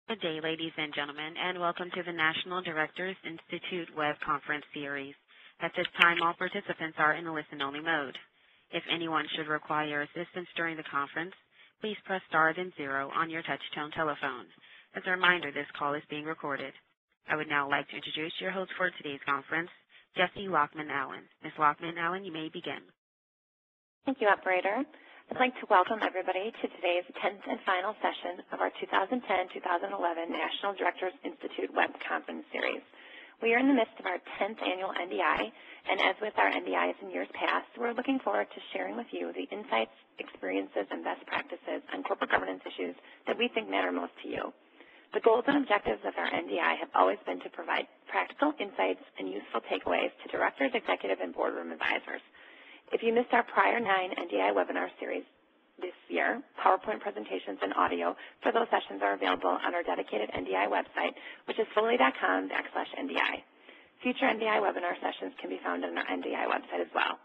Good day, ladies and gentlemen, and welcome to the National Directors Institute web conference series. At this time, all participants are in a listen-only mode. If anyone should require assistance during the conference, please press star then 0 on your touch-tone telephone. As a reminder, this call is being recorded. I would now like to introduce your host for today's conference, Jessie Lockman-Allen. Ms. Lockman-Allen, you may begin. Thank you, operator. I'd like to welcome everybody to today's 10th and final session of our 2010-2011 National Directors Institute web conference series. We are in the midst of our 10th annual NDI, and as with our NDIs in years past, we're looking forward to sharing with you the insights, experiences, and best practices on corporate governance issues that we think matter most to you. The goals and objectives of our NDI have always been to provide practical insights and useful takeaways to directors, executive, and boardroom advisors. If you missed our prior 9 NDI webinar series this year, PowerPoint presentations and audio for those sessions are available on our dedicated NDI website, which is foley.com/NDI. Future NDI webinar sessions can be found on our NDI website as well.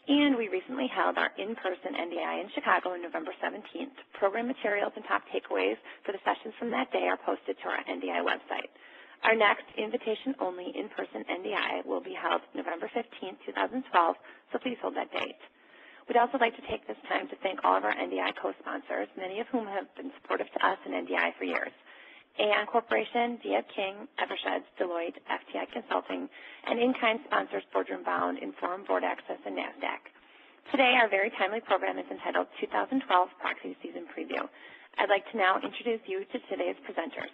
And we recently held our in-person NDI in Chicago on November 17th. Program materials and top takeaways for the sessions from that day are posted to our NDI website. Our next invitation-only in-person NDI will be held November 15, 2012, so please hold that date. We'd also like to take this time to thank all of our NDI co-sponsors, many of whom have been supportive to us in NDI for years. Aon Corporation, D.F. King, Eversheds, Deloitte, FTI Consulting, and in-kind sponsors Boardroom Bound, Inform, Board Access, and NASDAQ. Today, our very timely program is entitled 2012 Proxy Season Preview. I'd like to now introduce you to today's presenters.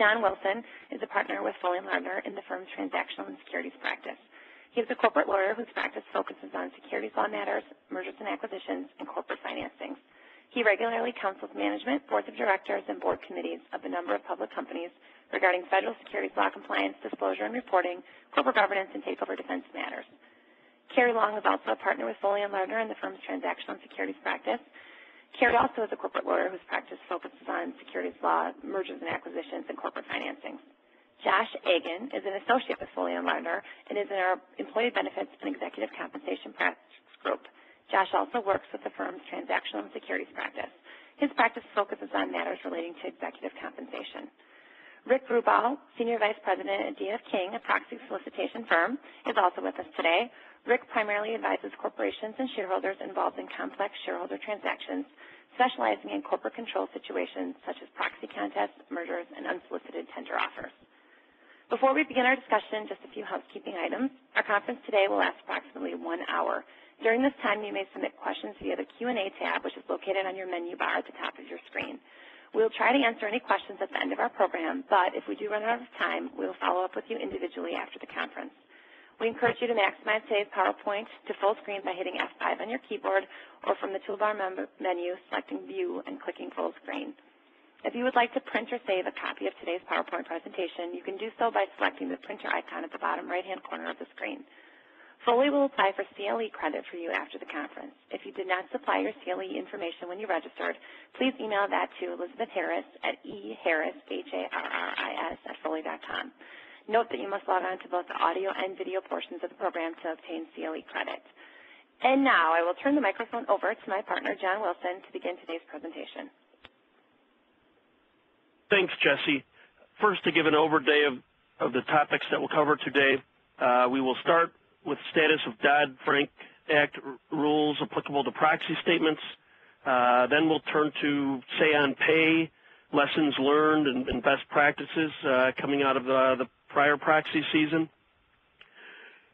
John Wilson is a partner with Foley & Lardner in the firm's transactional and securities practice. He is a corporate lawyer whose practice focuses on securities law matters, mergers and acquisitions, and corporate financings. He regularly counsels management, boards of directors, and board committees of a number of public companies regarding federal securities law compliance, disclosure and reporting, corporate governance, and takeover defense matters. Carrie Long is also a partner with Foley & Lardner in the firm's transactional and securities practice. Carrie also is a corporate lawyer whose practice focuses on securities law, mergers and acquisitions, and corporate financing. Josh Agan is an associate with Foley & Lardner and is in our employee benefits and executive compensation practice group. Josh also works with the firm's transactional and securities practice. His practice focuses on matters relating to executive compensation. Rick Grubaugh, Senior Vice President at D.F. King, a proxy solicitation firm, is also with us today. Rick primarily advises corporations and shareholders involved in complex shareholder transactions, specializing in corporate control situations such as proxy contests, mergers, and unsolicited tender offers. Before we begin our discussion, just a few housekeeping items. Our conference today will last approximately 1 hour. During this time, you may submit questions via the Q&A tab, which is located on your menu bar at the top of your screen. We'll try to answer any questions at the end of our program, but if we do run out of time, we'll follow up with you individually after the conference. We encourage you to maximize today's PowerPoint to full screen by hitting F5 on your keyboard or from the toolbar menu, selecting View and clicking Full Screen. If you would like to print or save a copy of today's PowerPoint presentation, you can do so by selecting the printer icon at the bottom right-hand corner of the screen. Foley will apply for CLE credit for you after the conference. If you did not supply your CLE information when you registered, please email that to Elizabeth Harris at eharris, Harris, @foley.com. Note that you must log on to both the audio and video portions of the program to obtain CLE credit. And now I will turn the microphone over to my partner, John Wilson, to begin today's presentation. Thanks, Jessie. First, to give an overview of the topics that we'll cover today, we will start with status of Dodd-Frank Act rules applicable to proxy statements. Then we'll turn to say on pay, lessons learned, and best practices coming out of the prior proxy season.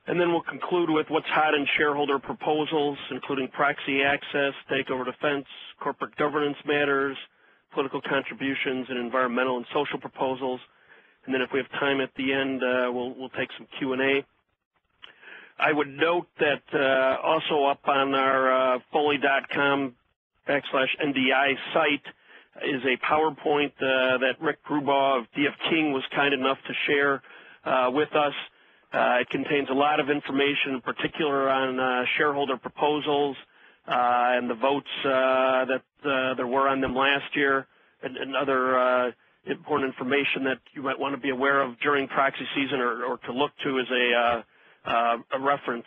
And then we'll conclude with what's hot in shareholder proposals, including proxy access, takeover defense, corporate governance matters, political contributions, and environmental and social proposals. And then if we have time at the end, we'll take some Q&A. I would note that also up on our foley.com/NDI site is a PowerPoint that Rick Grubaugh of D.F. King was kind enough to share with us. It contains a lot of information, in particular on shareholder proposals and the votes that there were on them last year, and other important information that you might want to be aware of during proxy season or to look to as a reference.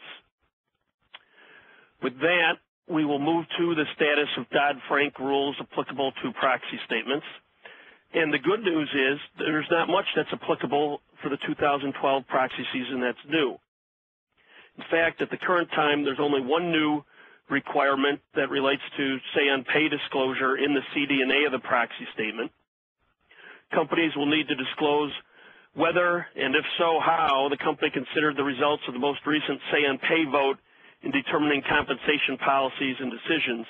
With that, we will move to the status of Dodd-Frank rules applicable to proxy statements. And the good news is there's not much that's applicable for the 2012 proxy season that's new. In fact, at the current time, there's only one new requirement that relates to say-on-pay disclosure in the CD&A of the proxy statement. Companies will need to disclose whether, and if so, how, the company considered the results of the most recent say-on-pay vote in determining compensation policies and decisions,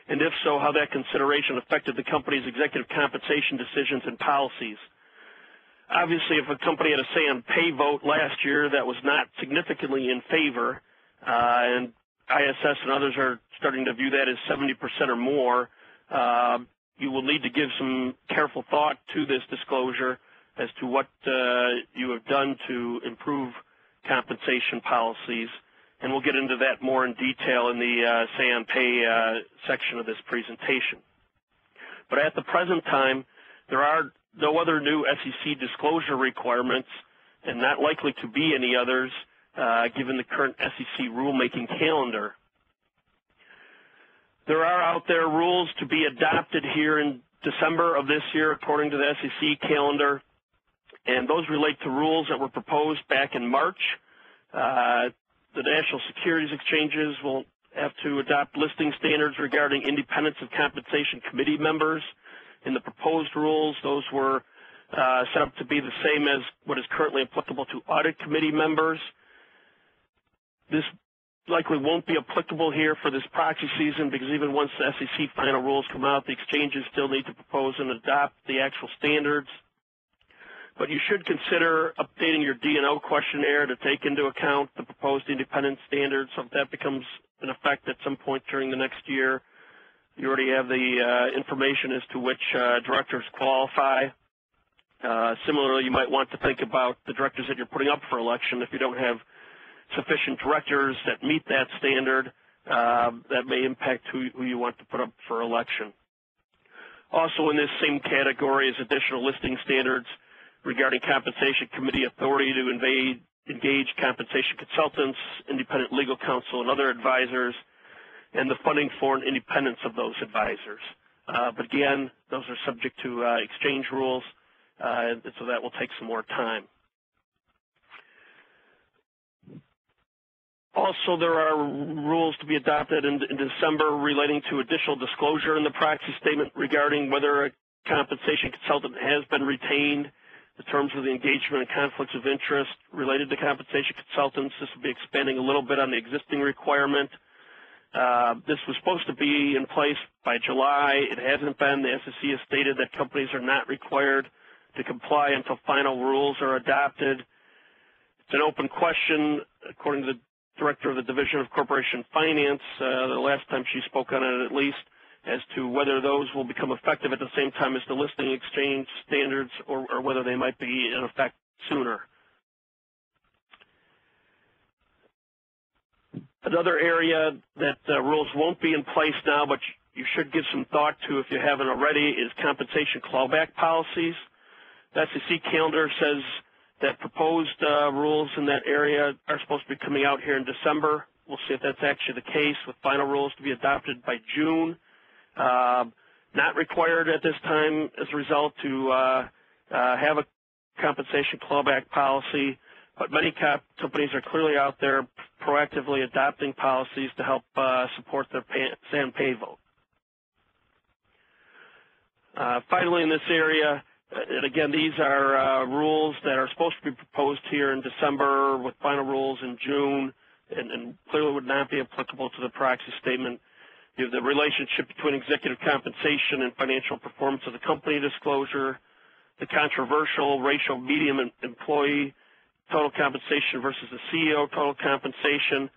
and if so, how that consideration affected the company's executive compensation decisions and policies. Obviously, if a company had a say-on-pay vote last year that was not significantly in favor, and ISS and others are starting to view that as 70% or more, you will need to give some careful thought to this disclosure as to what you have done to improve compensation policies. And we'll get into that more in detail in the say-on-pay section of this presentation. But at the present time, there are no other new SEC disclosure requirements, and not likely to be any others, given the current SEC rulemaking calendar. There are out there rules to be adopted here in December of this year according to the SEC calendar, and those relate to rules that were proposed back in March. The National Securities Exchanges will have to adopt listing standards regarding independence of compensation committee members. In the proposed rules, those were set up to be the same as what is currently applicable to audit committee members. This likely won't be applicable here for this proxy season because even once the SEC final rules come out, the exchanges still need to propose and adopt the actual standards. But you should consider updating your D&O questionnaire to take into account the proposed independent standards. So if that becomes in effect at some point during the next year, you already have the information as to which directors qualify. Similarly, you might want to think about the directors that you're putting up for election. If you don't have sufficient directors that meet that standard, that may impact who you want to put up for election. Also in this same category is additional listing standards regarding compensation committee authority to engage compensation consultants, independent legal counsel, and other advisors, and the funding for and independence of those advisors. But again, those are subject to exchange rules, and so that will take some more time. Also, there are rules to be adopted in December relating to additional disclosure in the proxy statement regarding whether a compensation consultant has been retained, the terms of the engagement and conflicts of interest related to compensation consultants. This will be expanding a little bit on the existing requirement. This was supposed to be in place by July. It hasn't been. The SEC has stated that companies are not required to comply until final rules are adopted. It's an open question, according to the Director of the Division of Corporation Finance, the last time she spoke on it at least, as to whether those will become effective at the same time as the listing exchange standards or whether they might be in effect sooner. Another area that rules won't be in place now, but you should give some thought to if you haven't already, is compensation clawback policies. The SEC calendar says that proposed rules in that area are supposed to be coming out here in December. We'll see if that's actually the case, with final rules to be adopted by June. Not required at this time as a result to have a compensation clawback policy, but many companies are clearly out there proactively adopting policies to help support their say-on-pay vote. Finally, in this area, and again, these are rules that are supposed to be proposed here in December with final rules in June, and clearly would not be applicable to the proxy statement. You have the relationship between executive compensation and financial performance of the company disclosure, the controversial ratio median employee total compensation versus the CEO total compensation,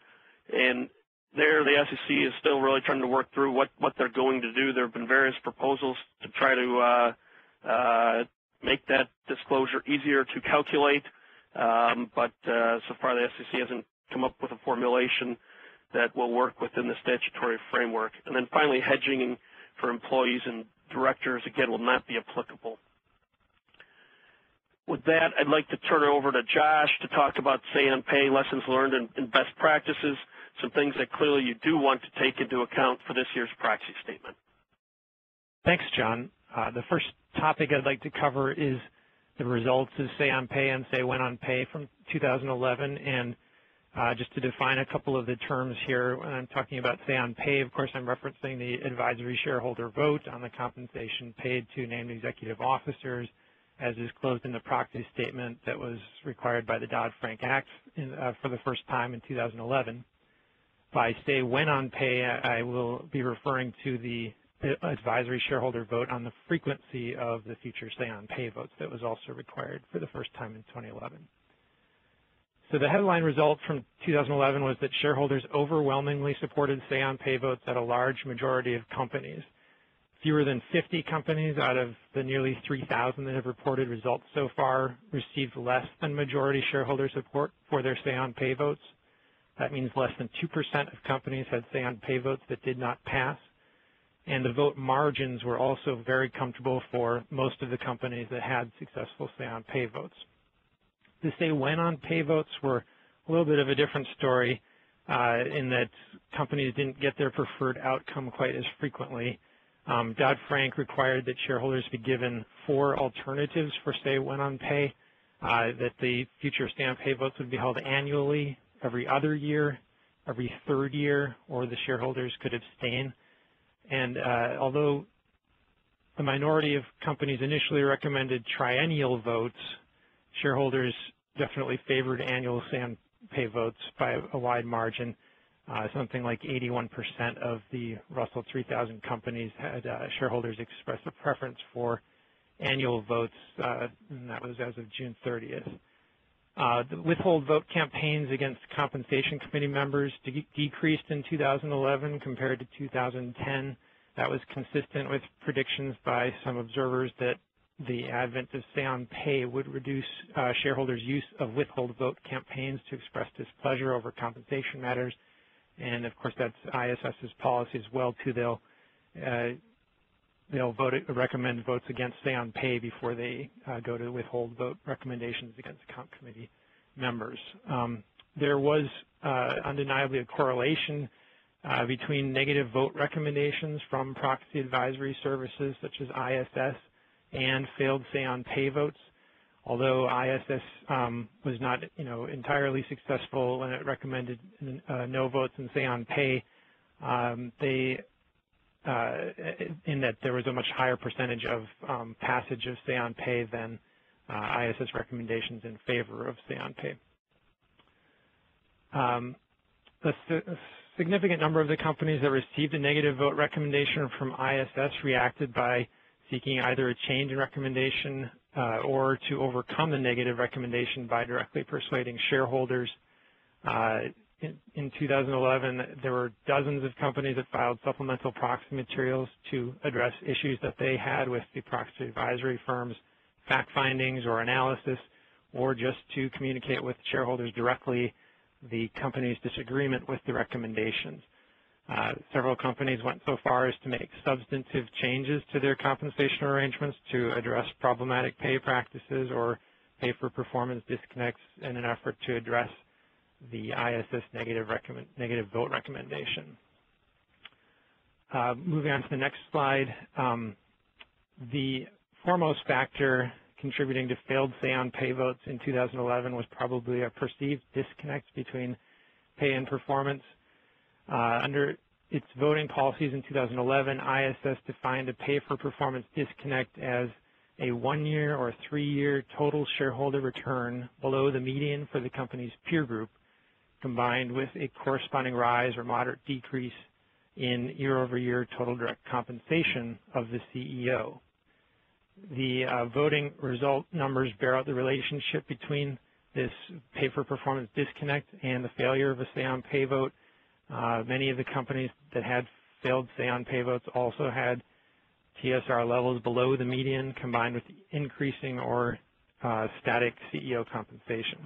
and there the SEC is still really trying to work through what they're going to do. There have been various proposals to try to make that disclosure easier to calculate, but so far the SEC hasn't come up with a formulation that will work within the statutory framework. And then finally, hedging for employees and directors, again, will not be applicable. With that, I'd like to turn it over to Josh to talk about say-on-pay, lessons learned, and best practices, some things that clearly you do want to take into account for this year's proxy statement. Thanks, John. The first topic I'd like to cover is the results of Say on Pay and Say When on Pay from 2011. And just to define a couple of the terms here, when I'm talking about Say on Pay, of course, I'm referencing the advisory shareholder vote on the compensation paid to named executive officers, as disclosed in the proxy statement that was required by the Dodd-Frank Act for the first time in 2011. By Say When on Pay, I will be referring to the advisory shareholder vote on the frequency of the future Say on Pay votes that was also required for the first time in 2011. So the headline result from 2011 was that shareholders overwhelmingly supported Say on Pay votes at a large majority of companies. Fewer than 50 companies out of the nearly 3,000 that have reported results so far received less than majority shareholder support for their Say on Pay votes. That means less than 2% of companies had Say on Pay votes that did not pass. And the vote margins were also very comfortable for most of the companies that had successful Say on Pay votes. The Say When on Pay votes were a little bit of a different story in that companies didn't get their preferred outcome quite as frequently. Dodd-Frank required that shareholders be given 4 alternatives for Say When on Pay, that the future Say on Pay votes would be held annually, every other year, every third year, or the shareholders could abstain. And although the minority of companies initially recommended triennial votes, shareholders definitely favored annual Say on Pay votes by a wide margin. Something like 81% of the Russell 3000 companies had shareholders express a preference for annual votes, and that was as of June 30th. The withhold vote campaigns against compensation committee members decreased in 2011 compared to 2010. That was consistent with predictions by some observers that the advent of Say on Pay would reduce shareholders' use of withhold vote campaigns to express displeasure over compensation matters. And of course, that's ISS's policy as well too. They'll recommend votes against Say on Pay before they go to withhold vote recommendations against comp committee members. There was undeniably a correlation between negative vote recommendations from proxy advisory services such as ISS and failed Say on Pay votes. Although ISS was not, entirely successful when it recommended no votes in Say on Pay, in that there was a much higher percentage of passage of Say on Pay than ISS recommendations in favor of Say on Pay. A significant number of the companies that received a negative vote recommendation from ISS reacted by seeking either a change in recommendation or to overcome the negative recommendation by directly persuading shareholders. In 2011, there were dozens of companies that filed supplemental proxy materials to address issues that they had with the proxy advisory firm's fact findings or analysis, or just to communicate with shareholders directly the company's disagreement with the recommendations. Several companies went so far as to make substantive changes to their compensation arrangements to address problematic pay practices or pay for performance disconnects in an effort to address the ISS negative vote recommendation. Moving on to the next slide, the foremost factor contributing to failed Say on Pay votes in 2011 was probably a perceived disconnect between pay and performance. Under its voting policies in 2011, ISS defined a pay for performance disconnect as a 1-year or 3-year total shareholder return below the median for the company's peer group, combined with a corresponding rise or moderate decrease in year-over-year total direct compensation of the CEO. The voting result numbers bear out the relationship between this pay for performance disconnect and the failure of a Say on Pay vote. Many of the companies that had failed Say on Pay votes also had TSR levels below the median, combined with increasing or static CEO compensation.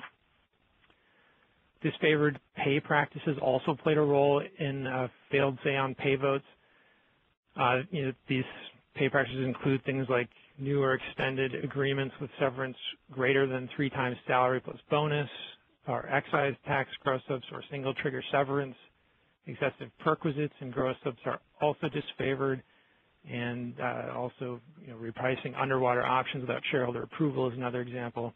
Disfavored pay practices also played a role in failed Say on Pay votes. These pay practices include things like new or extended agreements with severance greater than 3 times salary plus bonus, or excise tax gross-ups or single trigger severance. Excessive perquisites and gross-ups are also disfavored. and also repricing underwater options without shareholder approval is another example.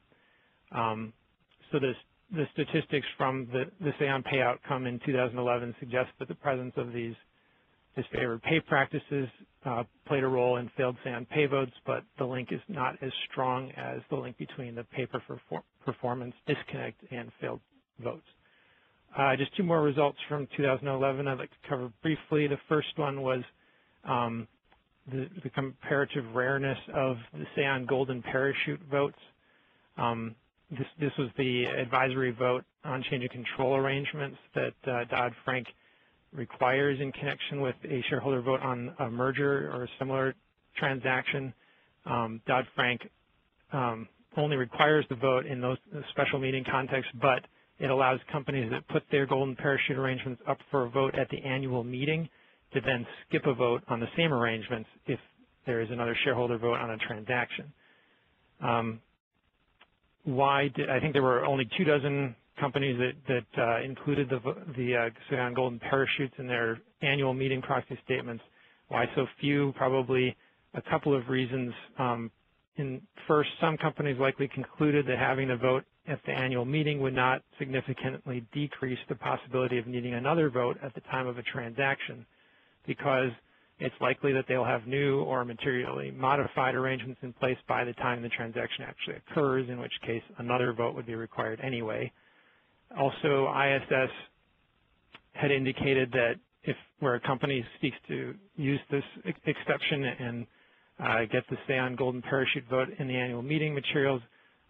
So the statistics from the say-on-pay outcome in 2011 suggest that the presence of these disfavored pay practices played a role in failed say-on-pay votes, but the link is not as strong as the link between the pay performance disconnect and failed votes. Just two more results from 2011 I'd like to cover briefly. The first one was the comparative rareness of the say-on golden parachute votes. This was the advisory vote on change of control arrangements that Dodd-Frank requires in connection with a shareholder vote on a merger or a similar transaction. Dodd-Frank only requires the vote in those special meeting contexts, but it allows companies that put their golden parachute arrangements up for a vote at the annual meeting to then skip a vote on the same arrangements if there is another shareholder vote on a transaction. I think there were only 24 companies that included the say-on golden parachutes in their annual meeting proxy statements. Why so few? Probably a couple of reasons. First, some companies likely concluded that having a vote at the annual meeting would not significantly decrease the possibility of needing another vote at the time of a transaction, because it's likely that they'll have new or materially modified arrangements in place by the time the transaction actually occurs, in which case another vote would be required anyway. Also, ISS had indicated that where a company seeks to use this exception and get the say-on golden parachute vote in the annual meeting materials,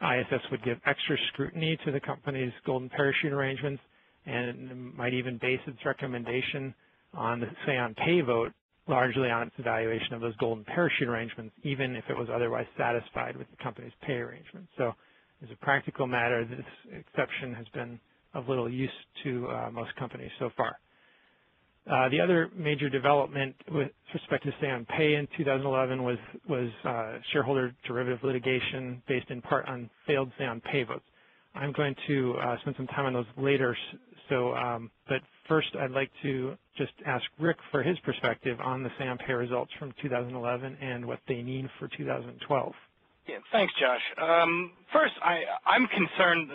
ISS would give extra scrutiny to the company's golden parachute arrangements and might even base its recommendation on the say-on-pay vote largely on its evaluation of those golden parachute arrangements, even if it was otherwise satisfied with the company's pay arrangements. So as a practical matter, this exception has been of little use to most companies so far. The other major development with respect to say-on-pay in 2011 was shareholder derivative litigation based in part on failed say-on-pay votes. I'm going to spend some time on those later, but first I'd like to just ask Rick for his perspective on the say-on-pay results from 2011 and what they mean for 2012. Yeah, thanks, Josh. First, I'm concerned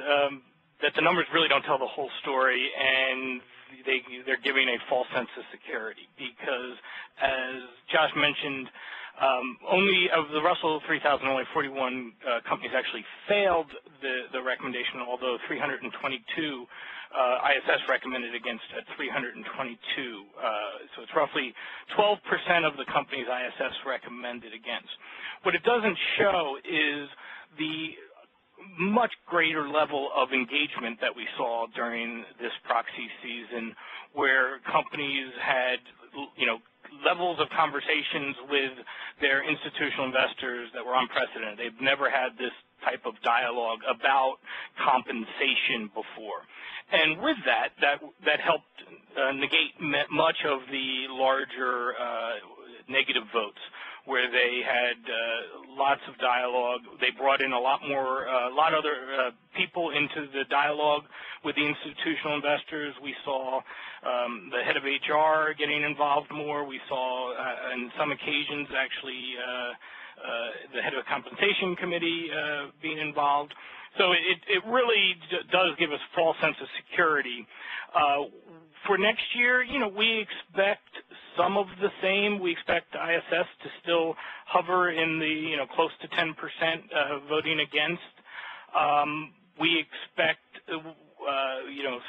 that the numbers really don't tell the whole story, and they're giving a false sense of security, because as Josh mentioned, only of the Russell 3000, only 41 companies actually failed the recommendation, although 322 ISS recommended against at 322. So it's roughly 12% of the companies ISS recommended against. What it doesn't show is the much greater level of engagement that we saw during this proxy season, where companies had, levels of conversations with their institutional investors that were unprecedented. They've never had this type of dialogue about compensation before. And with that helped negate much of the larger negative votes, where they had lots of dialogue. They brought in a lot other people into the dialogue with the institutional investors. We saw the head of HR getting involved more. We saw, on some occasions, actually the head of the compensation committee being involved. So it really does give us a false sense of security. For next year, we expect some of the same. We expect ISS to still hover in the, close to 10% voting against. We expect,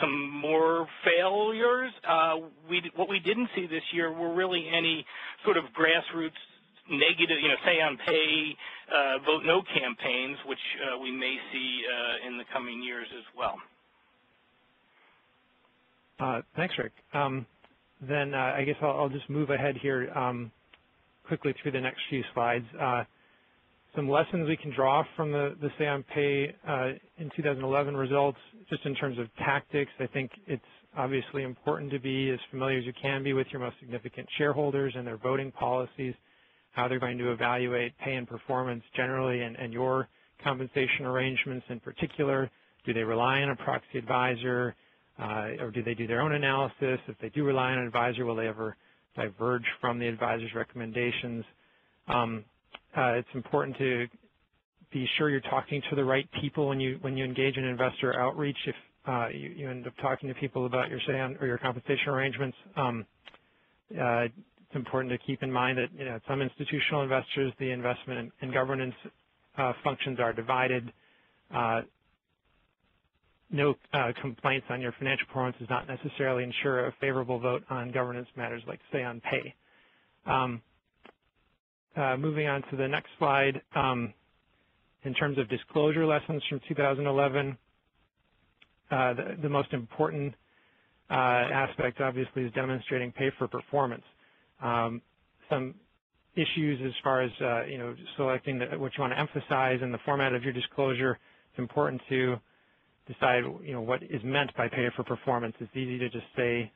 some more failures. What we didn't see this year were really any sort of grassroots negative, say-on-pay, vote no campaigns, which we may see in the coming years as well. Thanks, Rick. Then I guess I'll just move ahead here quickly through the next few slides. Some lessons we can draw from the say-on-pay in 2011 results, just in terms of tactics. I think it's obviously important to be as familiar as you can be with your most significant shareholders and their voting policies, how they're going to evaluate pay and performance generally, and your compensation arrangements in particular. Do they rely on a proxy advisor? Or do they do their own analysis? If they do rely on an advisor, will they ever diverge from the advisor's recommendations. It's important to be sure you're talking to the right people when you engage in investor outreach. If you end up talking to people about your say-on or your compensation arrangements, it's important to keep in mind that some institutional investors, the investment and governance functions are divided. No complaints on your financial performance does not necessarily ensure a favorable vote on governance matters like say on pay. Moving on to the next slide, in terms of disclosure lessons from 2011, the most important aspect obviously is demonstrating pay for performance. Some issues as far as selecting what you want to emphasize in the format of your disclosure. It's important to decide what is meant by pay for performance. It's easy to just say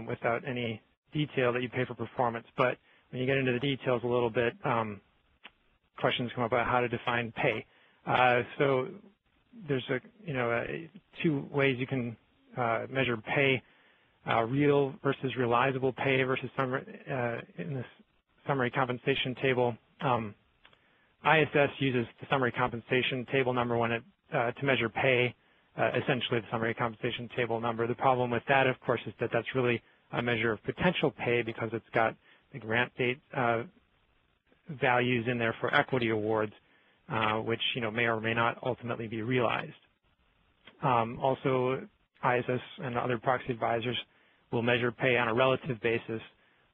without any detail that you pay for performance, but when you get into the details a little bit, questions come up about how to define pay. So there's two ways you can measure pay: real versus realizable pay versus in this summary compensation table. ISS uses the summary compensation table number when to measure pay. Essentially the summary compensation table number. The problem with that, of course, is that that's really a measure of potential pay because it's got the grant date values in there for equity awards, which may or may not ultimately be realized. Also, ISS and other proxy advisors will measure pay on a relative basis,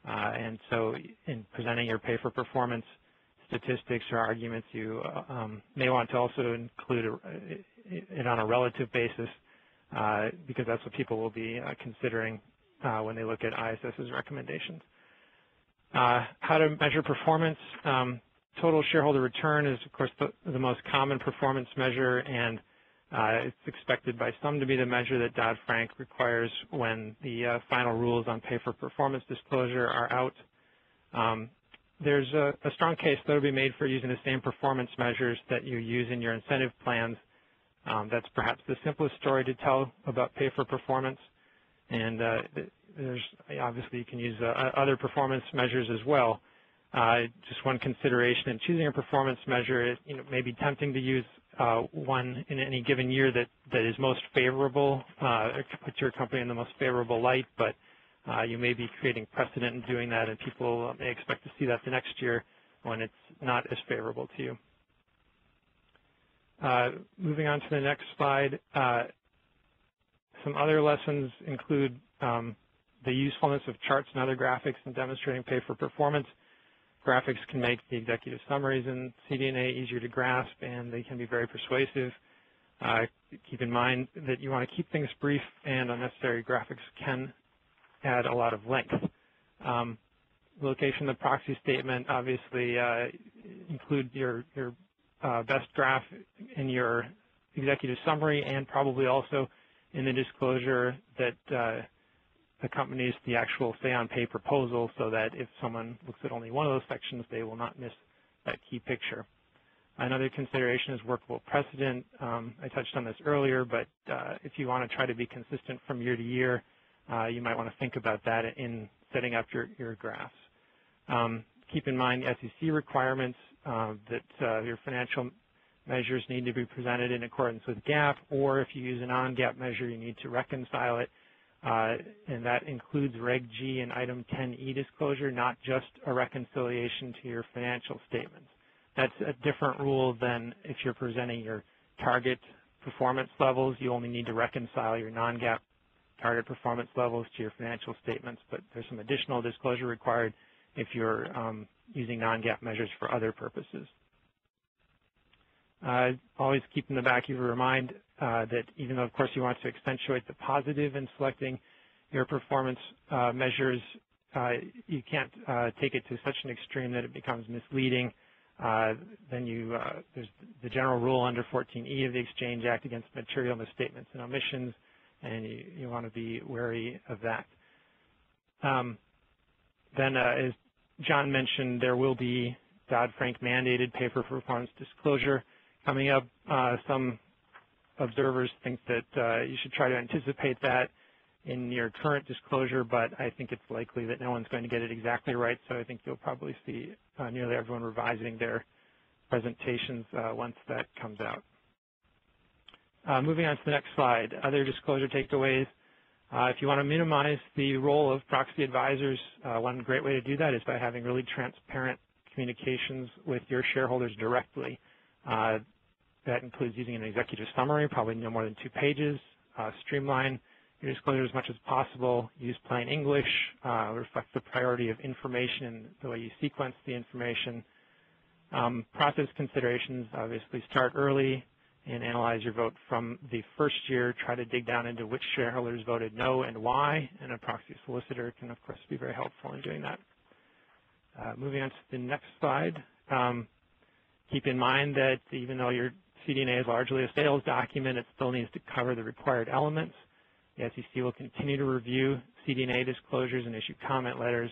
and so in presenting your pay for performance statistics or arguments, you may want to also include it on a relative basis because that's what people will be considering when they look at ISS's recommendations. How to measure performance. Total shareholder return is, of course, the most common performance measure, and it's expected by some to be the measure that Dodd-Frank requires when the final rules on pay for performance disclosure are out. There's a strong case that will be made for using the same performance measures that you use in your incentive plans. That's perhaps the simplest story to tell about pay for performance, and obviously you can use other performance measures as well. Just one consideration in choosing a performance measure, it may be tempting to use one in any given year that is most favorable, put your company in the most favorable light, but you may be creating precedent in doing that, and people may expect to see that the next year when it's not as favorable to you. Moving on to the next slide, some other lessons include the usefulness of charts and other graphics in demonstrating pay for performance. Graphics can make the executive summaries in CD&A easier to grasp, and they can be very persuasive. Keep in mind that you want to keep things brief, and unnecessary graphics can add a lot of length. Location of the proxy statement, obviously include your best graph in your executive summary and probably also in the disclosure that accompanies the actual say-on-pay proposal, so that if someone looks at only one of those sections, they will not miss that key picture. Another consideration is workable precedent. I touched on this earlier, but if you want to try to be consistent from year to year, you might want to think about that in setting up your graphs. Keep in mind SEC requirements that your financial measures need to be presented in accordance with GAAP, or if you use a non-GAAP measure, you need to reconcile it. And that includes Reg G and Item 10E disclosure, not just a reconciliation to your financial statements. That's a different rule than if you're presenting your target performance levels. You only need to reconcile your non-GAAP target performance levels to your financial statements, but there's some additional disclosure required if you're using non-GAAP measures for other purposes. Always keep in the back of your mind that even though, of course, you want to accentuate the positive in selecting your performance measures, you can't take it to such an extreme that it becomes misleading. Then there's the general rule under 14E of the Exchange Act against material misstatements and omissions, and you want to be wary of that. Then, as John mentioned, there will be Dodd-Frank mandated pay for performance disclosure coming up. Some observers think that you should try to anticipate that in your current disclosure, but I think it's likely that no one's going to get it exactly right, so I think you'll probably see nearly everyone revising their presentations once that comes out. Moving on to the next slide, other disclosure takeaways. If you want to minimize the role of proxy advisors, one great way to do that is by having really transparent communications with your shareholders directly. That includes using an executive summary, probably no more than 2 pages, streamline your disclosure as much as possible, use plain English, reflect the priority of information and the way you sequence the information. Process considerations, obviously start early and analyze your vote from the first year. Try to dig down into which shareholders voted no and why, and a proxy solicitor can, of course, be very helpful in doing that. Moving on to the next slide, keep in mind that even though your CD&A is largely a sales document, it still needs to cover the required elements. The SEC will continue to review CD&A disclosures and issue comment letters.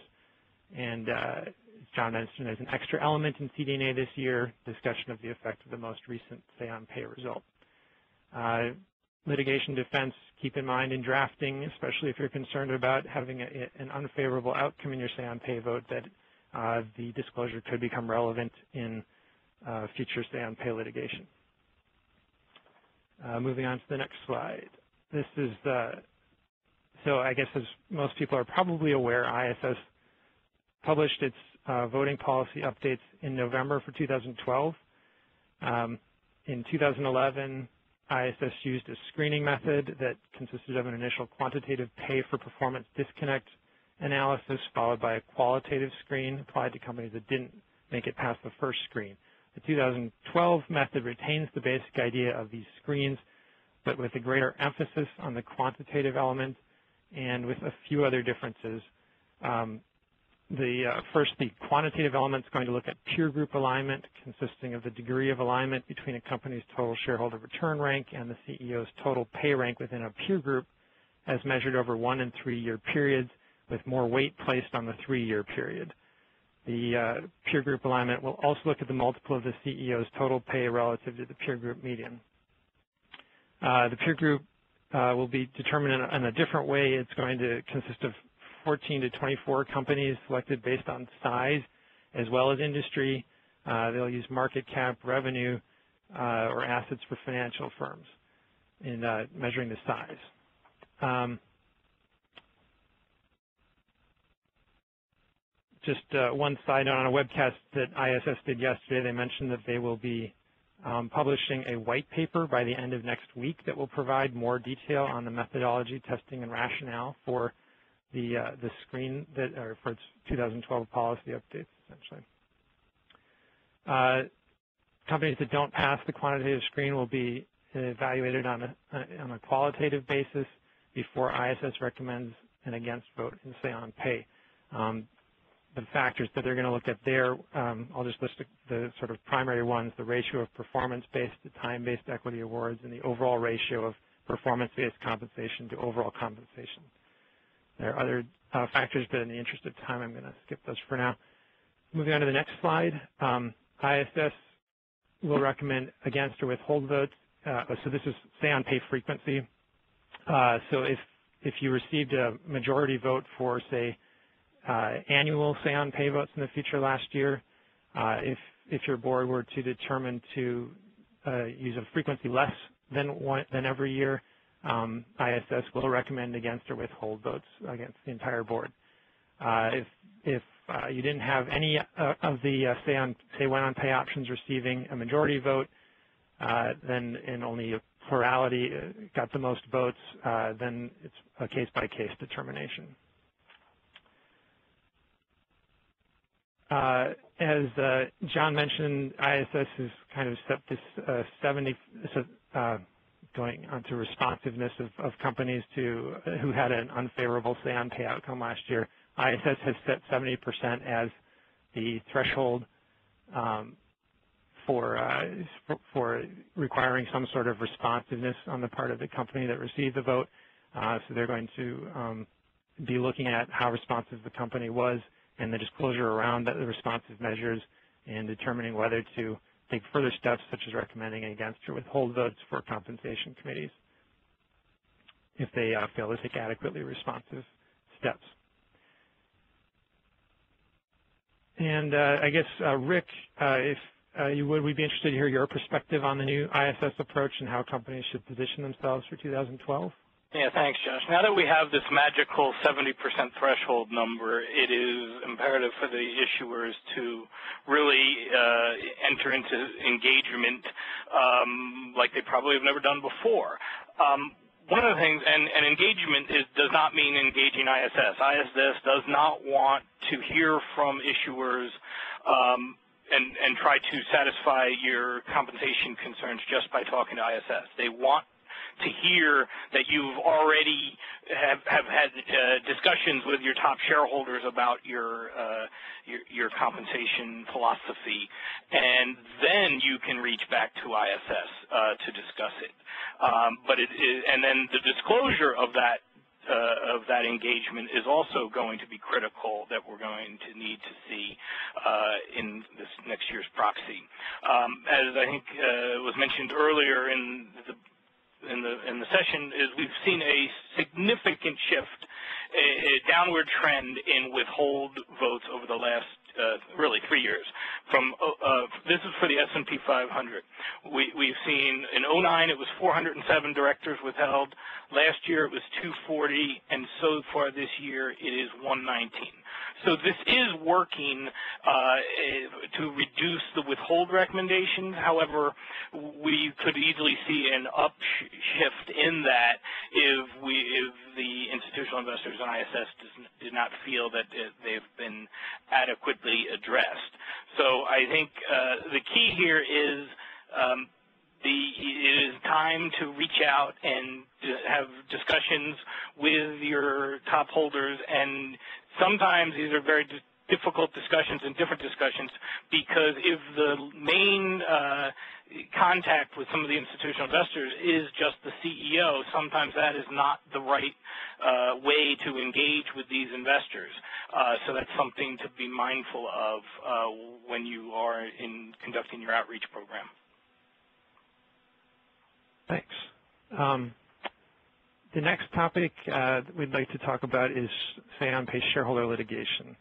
And as John mentioned, there's an extra element in CD&A this year, discussion of the effect of the most recent say-on-pay result. Litigation defense, keep in mind in drafting, especially if you're concerned about having an unfavorable outcome in your say-on-pay vote, that the disclosure could become relevant in future say-on-pay litigation. Moving on to the next slide. This is so I guess as most people are probably aware, ISS published its voting policy updates in November for 2012. In 2011, ISS used a screening method that consisted of an initial quantitative pay for performance disconnect analysis followed by a qualitative screen applied to companies that didn't make it past the first screen. The 2012 method retains the basic idea of these screens, but with a greater emphasis on the quantitative element and with a few other differences. First, the quantitative element is going to look at peer group alignment, consisting of the degree of alignment between a company's total shareholder return rank and the CEO's total pay rank within a peer group as measured over 1- and 3-year periods, with more weight placed on the 3-year period. The peer group alignment will also look at the multiple of the CEO's total pay relative to the peer group median. The peer group will be determined in a different way. It's going to consist of 14 to 24 companies selected based on size as well as industry. They'll use market cap, revenue, or assets for financial firms in measuring the size. Just one side note on a webcast that ISS did yesterday, they mentioned that they will be publishing a white paper by the end of next week that will provide more detail on the methodology, testing, and rationale for the screen that, or for its 2012 policy updates, essentially. Companies that don't pass the quantitative screen will be evaluated on a qualitative basis before ISS recommends an against vote in say-on-pay. The factors that they're going to look at there, I'll just list the sort of primary ones: the ratio of performance-based to time-based equity awards, and the overall ratio of performance-based compensation to overall compensation. There are other factors, but in the interest of time, I'm going to skip those for now. Moving on to the next slide, ISS will recommend against or withhold votes. So this is say-on-pay frequency. So if you received a majority vote for, say, annual say-on-pay votes in the future last year, if your board were to determine to use a frequency less than every year, ISS will recommend against or withhold votes against the entire board. If you didn't have any of the say when-on-pay options receiving a majority vote, then and only a plurality got the most votes, then it's a case-by-case determination. As John mentioned, ISS has kind of set this going on to responsiveness of companies who had an unfavorable say-on-pay outcome last year. ISS has set 70% as the threshold for requiring some sort of responsiveness on the part of the company that received the vote. So they're going to be looking at how responsive the company was and the disclosure around the responsive measures, and determining whether to take further steps such as recommending against or withhold votes for compensation committees. if they fail to take adequately responsive steps. And I guess, Rick, if you would, we'd be interested to hear your perspective on the new ISS approach and how companies should position themselves for 2012. Yeah, thanks, Josh. Now that we have this magical 70% threshold number, it is imperative for the issuers to really enter into engagement like they probably have never done before. One of the things, and engagement does not mean engaging ISS. ISS does not want to hear from issuers and try to satisfy your compensation concerns just by talking to ISS. They want to hear that you've already have had discussions with your top shareholders about your compensation philosophy, and then you can reach back to ISS to discuss it. And then the disclosure of that engagement is also going to be critical, that we're going to need to see in this next year's proxy. As I think was mentioned earlier in the session, is we've seen a significant shift, a downward trend in withhold votes over the last really 3 years. This is for the S&P 500. We've seen in 2009 it was 407 directors withheld. Last year it was 240, and so far this year it is 119. So this is working to reduce the withhold recommendations. However, we could easily see an upshift in that if the institutional investors in ISS did not feel that they've been adequately addressed. So I think the key here is it is time to reach out and have discussions with your top holders, and sometimes these are very difficult discussions and different discussions, because if the main contact with some of the institutional investors is just the CEO, sometimes that is not the right way to engage with these investors. So that's something to be mindful of when you are conducting your outreach program. Thanks. The next topic we'd like to talk about is say-on-pay shareholder litigation.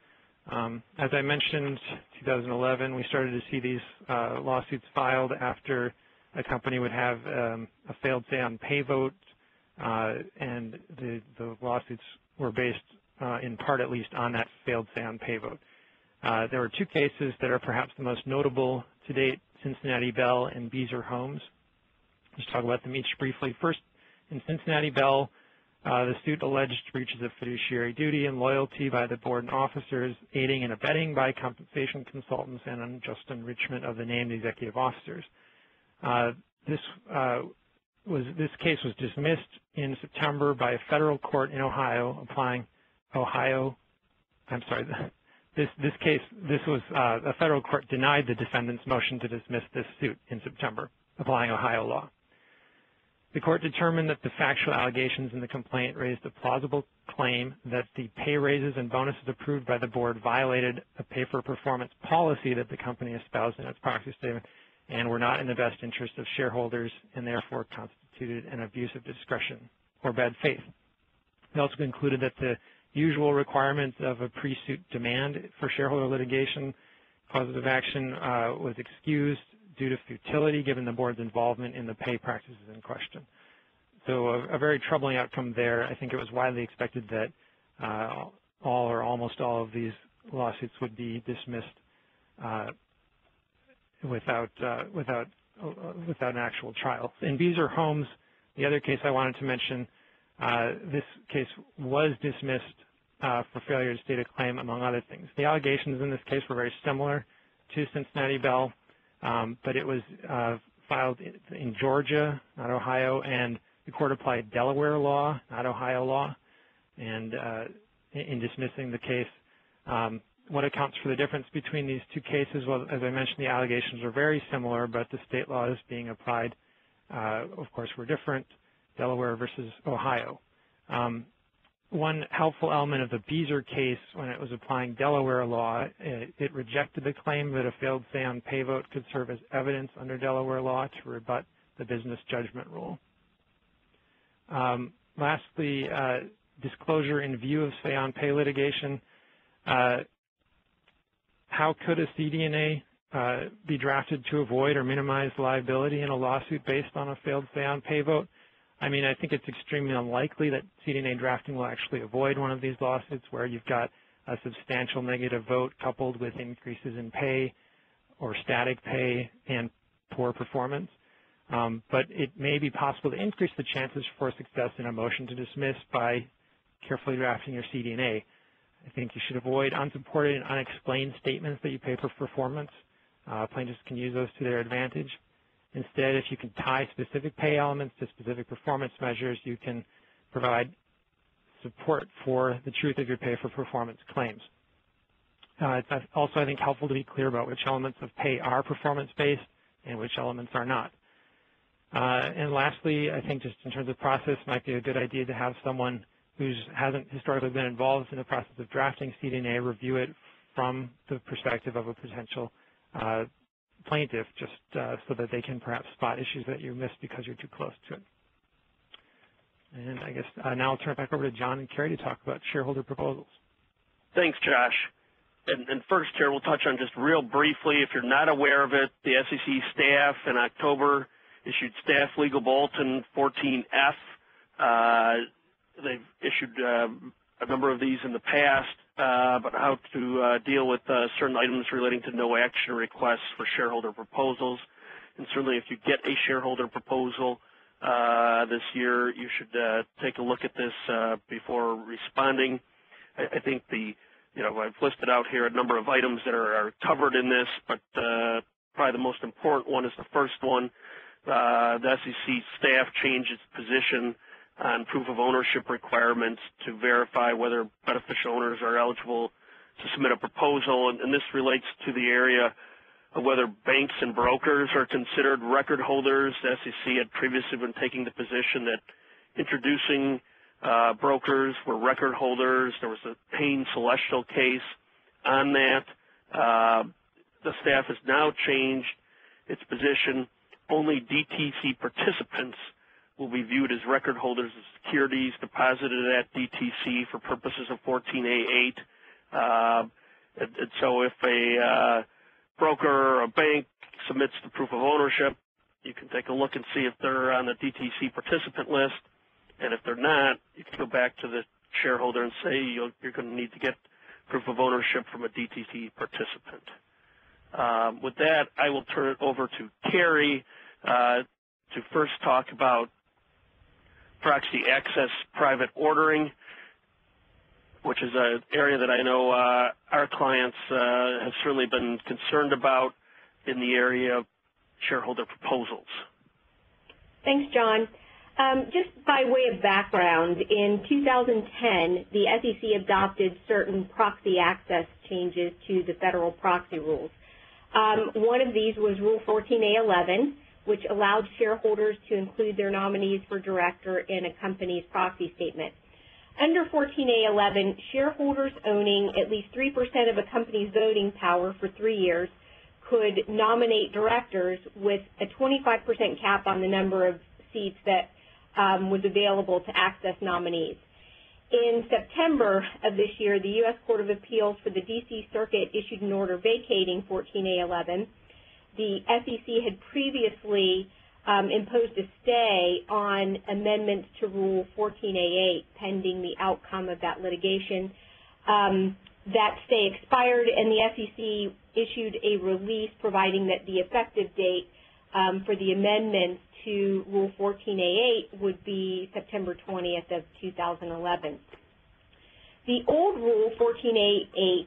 As I mentioned, 2011, we started to see these lawsuits filed after a company would have a failed say-on-pay vote, and the lawsuits were based, in part at least, on that failed say-on-pay vote. There were two cases that are perhaps the most notable to date, Cincinnati Bell and Beazer Homes. Let's talk about them each briefly. First, in Cincinnati Bell, the suit alleged breaches of fiduciary duty and loyalty by the board and officers, aiding and abetting by compensation consultants, and unjust enrichment of the named executive officers. This case was dismissed in September by a federal court in Ohio, a federal court denied the defendant's motion to dismiss this suit in September, applying Ohio law. The court determined that the factual allegations in the complaint raised a plausible claim that the pay raises and bonuses approved by the board violated a pay-for-performance policy that the company espoused in its proxy statement and were not in the best interest of shareholders and therefore constituted an abuse of discretion or bad faith. They also concluded that the usual requirements of a pre-suit demand for shareholder litigation causative action was excused due to futility given the board's involvement in the pay practices in question. So a very troubling outcome there. I think it was widely expected that all or almost all of these lawsuits would be dismissed without an actual trial. In Beazer Homes, the other case I wanted to mention, this case was dismissed for failure to state a claim, among other things. The allegations in this case were very similar to Cincinnati Bell, but it was filed in Georgia, not Ohio, and the court applied Delaware law, not Ohio law, and in dismissing the case. What accounts for the difference between these two cases? Well, as I mentioned, the allegations are very similar, but the state laws being applied, of course, were different, Delaware versus Ohio. One helpful element of the Beazer case, when it was applying Delaware law, it rejected the claim that a failed say-on-pay vote could serve as evidence under Delaware law to rebut the business judgment rule. lastly, disclosure in view of say on pay litigation. How could a CD&A be drafted to avoid or minimize liability in a lawsuit based on a failed say on pay vote? I mean, I think it's extremely unlikely that CD&A drafting will actually avoid one of these lawsuits where you've got a substantial negative vote coupled with increases in pay or static pay and poor performance. But it may be possible to increase the chances for success in a motion to dismiss by carefully drafting your CD&A. I think you should avoid unsupported and unexplained statements that you pay for performance. Plaintiffs can use those to their advantage. Instead, if you can tie specific pay elements to specific performance measures, you can provide support for the truth of your pay for performance claims. It's also, I think, helpful to be clear about which elements of pay are performance-based and which elements are not. And lastly, I think just in terms of process, it might be a good idea to have someone who hasn't historically been involved in the process of drafting CD&A review it from the perspective of a potential plaintiff, just so that they can perhaps spot issues that you missed because you're too close to it. And I guess now I'll turn it back over to John and Carrie to talk about shareholder proposals. Thanks, Josh. And first here, we'll touch on just real briefly, if you're not aware of it, the SEC staff in October issued Staff Legal Bulletin 14F. They've issued a number of these in the past, but how to deal with certain items relating to no action requests for shareholder proposals. And certainly if you get a shareholder proposal this year, you should take a look at this before responding. I think I've listed out here a number of items that are covered in this, but probably the most important one is the first one. The SEC staff changed its position on proof of ownership requirements to verify whether beneficial owners are eligible to submit a proposal, and this relates to the area of whether banks and brokers are considered record holders. The SEC had previously been taking the position that introducing brokers were record holders. There was a Payne Celestial case on that. The staff has now changed its position. Only DTC participants will be viewed as record holders of securities deposited at DTC for purposes of 14A8. And so if a broker or a bank submits the proof of ownership, you can take a look and see if they're on the DTC participant list. And if they're not, you can go back to the shareholder and say you're going to need to get proof of ownership from a DTC participant. With that, I will turn it over to Carrie to first talk about proxy access private ordering, which is an area that I know our clients have certainly been concerned about in the area of shareholder proposals. Thanks, John. Just by way of background, in 2010, the SEC adopted certain proxy access changes to the federal proxy rules. One of these was Rule 14A11, which allowed shareholders to include their nominees for director in a company's proxy statement. Under 14A11, shareholders owning at least 3% of a company's voting power for 3 years could nominate directors with a 25% cap on the number of seats that was available to access nominees. In September of this year, the U.S. Court of Appeals for the D.C. Circuit issued an order vacating 14A11. The SEC had previously imposed a stay on amendments to Rule 14A8 pending the outcome of that litigation. That stay expired, and the SEC issued a release providing that the effective date for the amendments to Rule 14A8 would be September 20th of 2011. The old Rule 14A8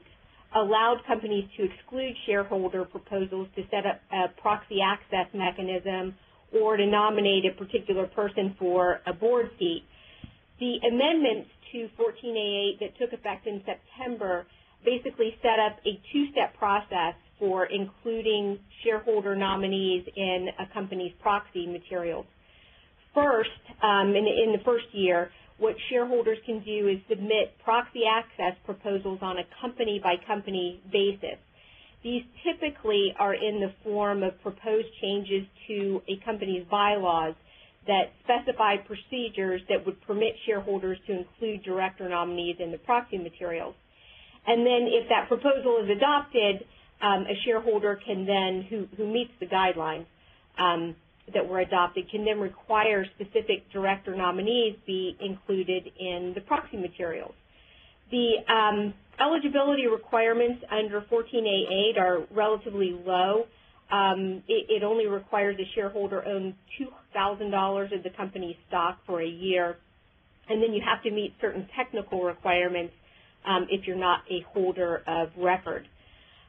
allowed companies to exclude shareholder proposals to set up a proxy access mechanism or to nominate a particular person for a board seat. The amendments to 14A8 that took effect in September basically set up a two-step process for including shareholder nominees in a company's proxy materials. First, in the first year, what shareholders can do is submit proxy access proposals on a company-by-company basis. These typically are in the form of proposed changes to a company's bylaws that specify procedures that would permit shareholders to include director nominees in the proxy materials. And then if that proposal is adopted, a shareholder can then, who meets the guidelines that were adopted, can then require specific director nominees be included in the proxy materials. The eligibility requirements under 14A8 are relatively low. It only requires a shareholder own $2,000 of the company's stock for a year, and then you have to meet certain technical requirements if you're not a holder of record.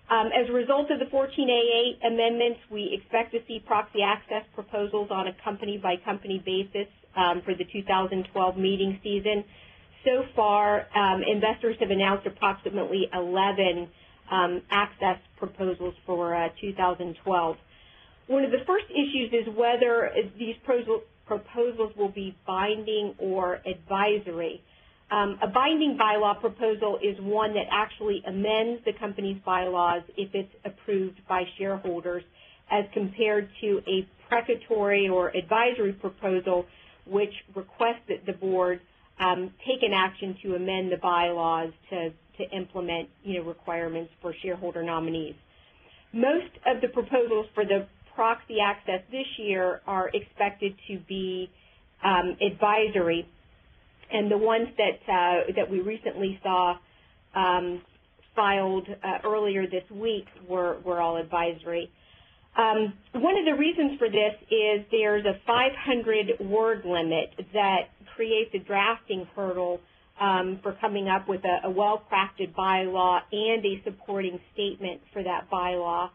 As a result of the 14A8 amendments, we expect to see proxy access proposals on a company-by-company basis for the 2012 meeting season. So far, investors have announced approximately 11 access proposals for 2012. One of the first issues is whether these proposals will be binding or advisory. A binding bylaw proposal is one that actually amends the company's bylaws if it's approved by shareholders, as compared to a precatory or advisory proposal which requests that the board take an action to amend the bylaws to implement requirements for shareholder nominees. Most of the proposals for the proxy access this year are expected to be advisory, and the ones that we recently saw filed earlier this week were all advisory. One of the reasons for this is there's a 500-word limit that creates a drafting hurdle for coming up with a well-crafted bylaw and a supporting statement for that bylaw.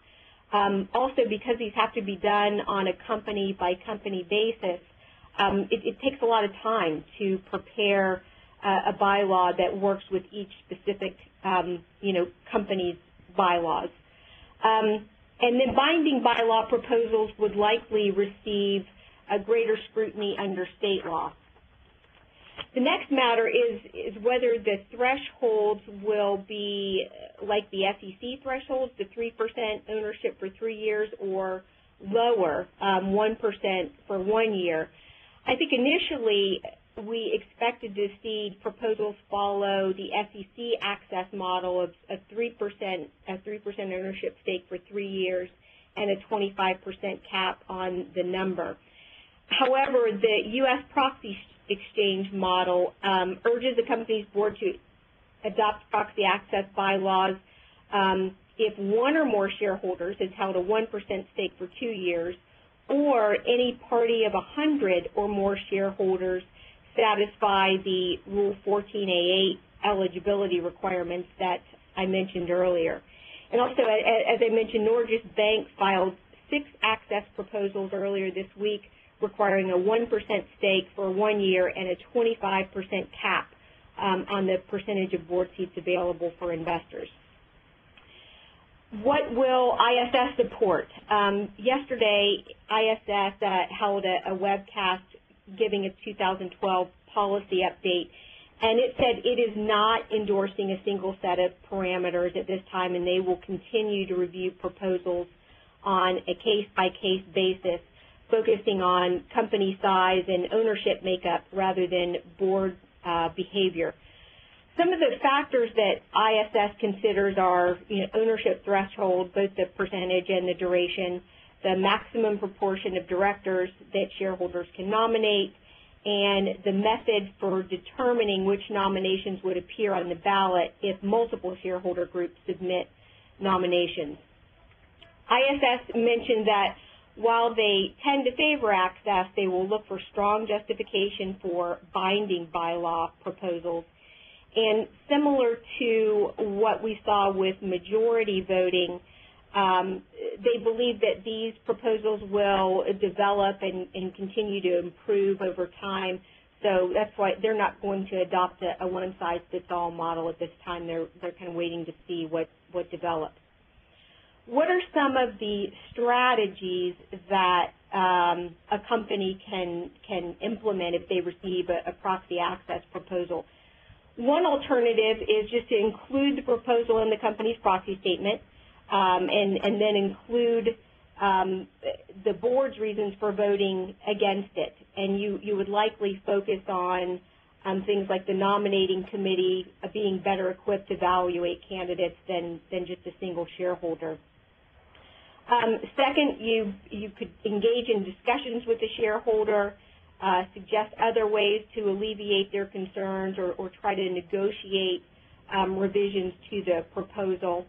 Also, because these have to be done on a company-by-company basis, it takes a lot of time to prepare a bylaw that works with each specific, company's bylaws. And then binding bylaw proposals would likely receive a greater scrutiny under state law. The next matter is whether the thresholds will be like the SEC thresholds, the 3% ownership for 3 years, or lower, 1% for 1 year. I think initially we expected to see proposals follow the SEC access model of a 3% ownership stake for 3 years and a 25% cap on the number. However, the U.S. Proxy Exchange model urges the company's board to adopt proxy access bylaws if one or more shareholders has held a 1% stake for 2 years, or any party of 100 or more shareholders satisfy the Rule 14A8 eligibility requirements that I mentioned earlier. And also, as I mentioned, Norges Bank filed 6 access proposals earlier this week requiring a 1% stake for 1 year and a 25% cap on the percentage of board seats available for investors. What will ISS support? Yesterday, ISS held a webcast giving its 2012 policy update, and it said it is not endorsing a single set of parameters at this time, and they will continue to review proposals on a case-by-case basis, focusing on company size and ownership makeup rather than board behavior. Some of the factors that ISS considers are ownership threshold, both the percentage and the duration, the maximum proportion of directors that shareholders can nominate, and the method for determining which nominations would appear on the ballot if multiple shareholder groups submit nominations. ISS mentioned that while they tend to favor access, they will look for strong justification for binding bylaw proposals. And similar to what we saw with majority voting, they believe that these proposals will develop and continue to improve over time. So that's why they're not going to adopt a one-size-fits-all model at this time. They're kind of waiting to see what develops. What are some of the strategies that a company can implement if they receive a proxy access proposal? One alternative is just to include the proposal in the company's proxy statement and then include the board's reasons for voting against it, and you would likely focus on things like the nominating committee being better equipped to evaluate candidates than just a single shareholder. Second, you could engage in discussions with the shareholder, suggest other ways to alleviate their concerns or try to negotiate revisions to the proposal.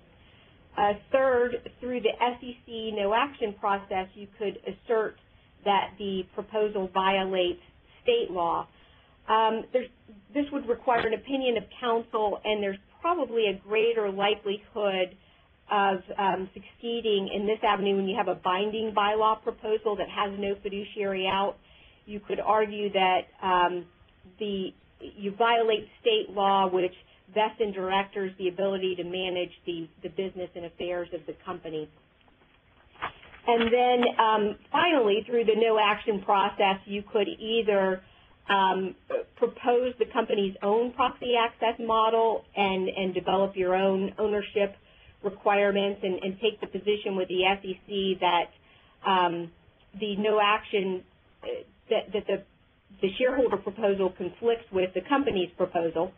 Third, through the SEC no-action process, you could assert that the proposal violates state law. This would require an opinion of counsel, and there's probably a greater likelihood of succeeding in this avenue when you have a binding bylaw proposal that has no fiduciary out. You could argue that you violate state law, which vests in directors the ability to manage the business and affairs of the company. And then finally, through the no-action process, you could either propose the company's own proxy access model and develop your own ownership requirements and take the position with the SEC that the no-action, that the shareholder proposal conflicts with the company's proposal,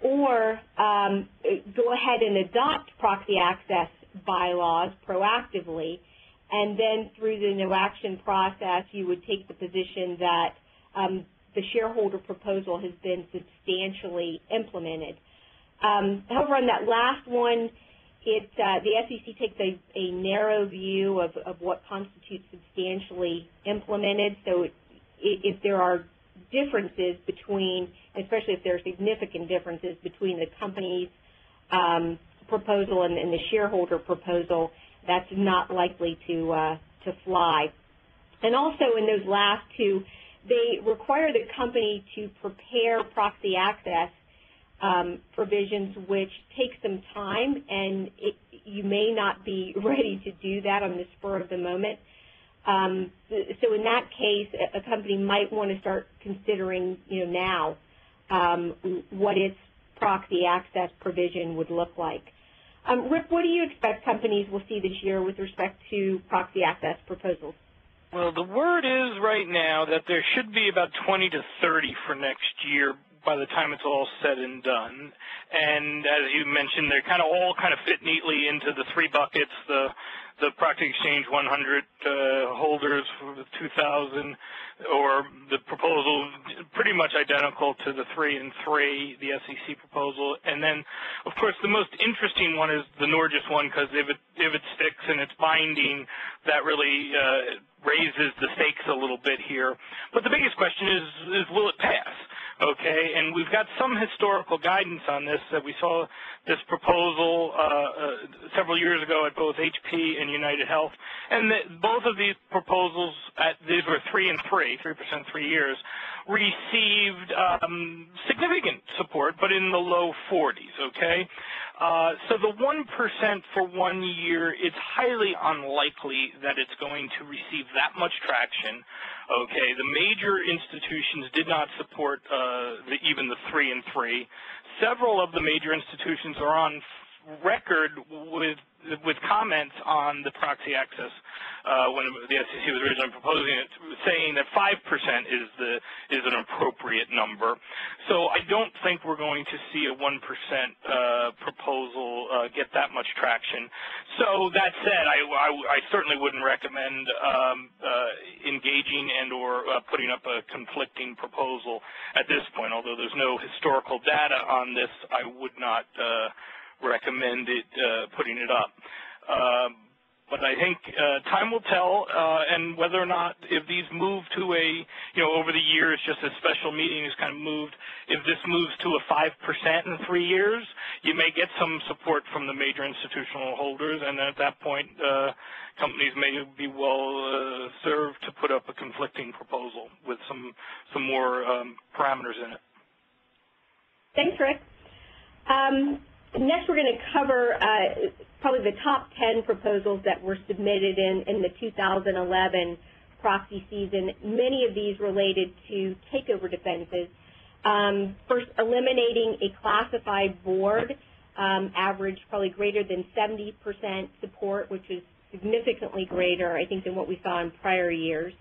or go ahead and adopt proxy access bylaws proactively, and then through the no-action process, you would take the position that the shareholder proposal has been substantially implemented. However, on that last one, the SEC takes a narrow view of what constitutes substantially implemented, so if there are differences between, especially if there are significant differences between the company's proposal and the shareholder proposal, that's not likely to fly. And also in those last two, they require the company to prepare proxy access provisions, which take some time, and you may not be ready to do that on the spur of the moment. So in that case, a company might want to start considering, now what its proxy access provision would look like. Rick, what do you expect companies will see this year with respect to proxy access proposals? Well, the word is right now that there should be about 20 to 30 for next year by the time it's all said and done. And as you mentioned, they all fit neatly into the three buckets, the Proxy Exchange 100 holders for the 2,000, or the proposal pretty much identical to the 3 and 3, the SEC proposal. And then, of course, the most interesting one is the Norgis one, because if it sticks and it's binding, that really raises the stakes a little bit here. But the biggest question is will it pass? Okay, and we've got some historical guidance on this. That we saw this proposal several years ago at both HP and United Health, and both of these proposals, these were 3 and 3, 3% 3 years, received significant support, but in the low 40s, okay? So the 1% for 1 year, it's highly unlikely that it's going to receive that much traction. Okay, the major institutions did not support even the 3 and 3. Several of the major institutions are on record with comments on the proxy access when the SEC was originally proposing it, saying that 5% is an appropriate number. So I don't think we're going to see a 1% proposal get that much traction. So that said, I certainly wouldn't recommend engaging and or putting up a conflicting proposal at this point. Although there's no historical data on this, I would not recommend it putting it up. But I think time will tell, and whether or not, if these move to over the years, just a special meeting has moved, if this moves to a 5% in 3 years, you may get some support from the major institutional holders, and at that point, companies may be well served to put up a conflicting proposal with some more parameters in it. Thanks, Rick. Next, we're going to cover probably the top 10 proposals that were submitted in the 2011 proxy season. Many of these related to takeover defenses. First, eliminating a classified board, average probably greater than 70% support, which is significantly greater, I think, than what we saw in prior years.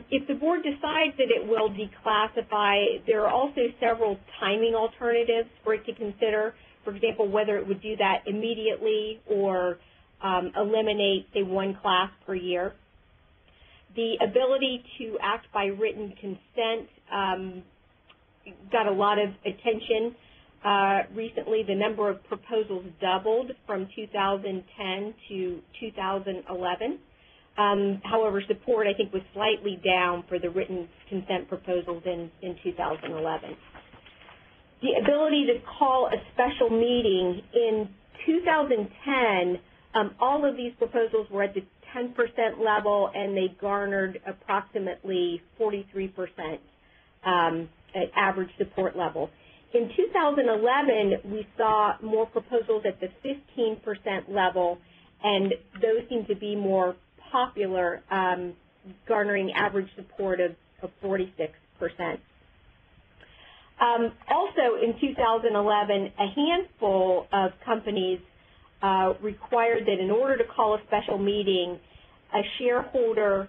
If the board decides that it will declassify, there are also several timing alternatives for it to consider. For example, whether it would do that immediately or eliminate, say, one class per year. The ability to act by written consent got a lot of attention recently. The number of proposals doubled from 2010 to 2011. However, support, I think, was slightly down for the written consent proposals in 2011. The ability to call a special meeting in 2010, all of these proposals were at the 10% level, and they garnered approximately 43% at average support level. In 2011, we saw more proposals at the 15% level, and those seem to be more popular, garnering average support of 46%. Also, in 2011, a handful of companies required that in order to call a special meeting, a shareholder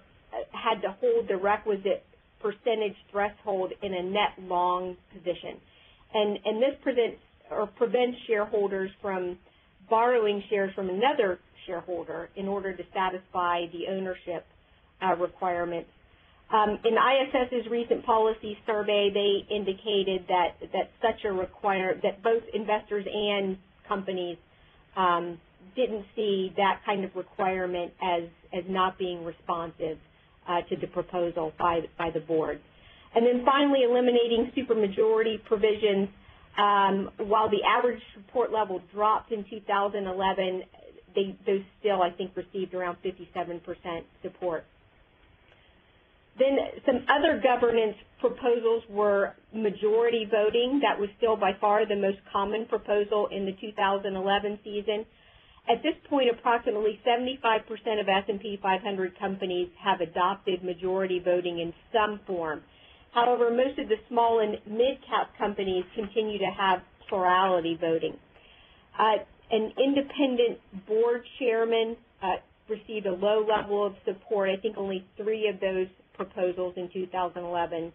had to hold the requisite percentage threshold in a net long position. And this prevents shareholders from borrowing shares from another shareholder in order to satisfy the ownership requirements. In ISS's recent policy survey, they indicated that such a that both investors and companies didn't see that kind of requirement as not being responsive to the proposal by the board. And then finally, eliminating supermajority provisions. While the average support level dropped in 2011, those still, I think, received around 57% support. Then some other governance proposals were majority voting. That was still by far the most common proposal in the 2011 season. At this point, approximately 75% of S&P 500 companies have adopted majority voting in some form. However, most of the small and mid-cap companies continue to have plurality voting. An independent board chairman received a low level of support. I think only 3 of those proposals in 2011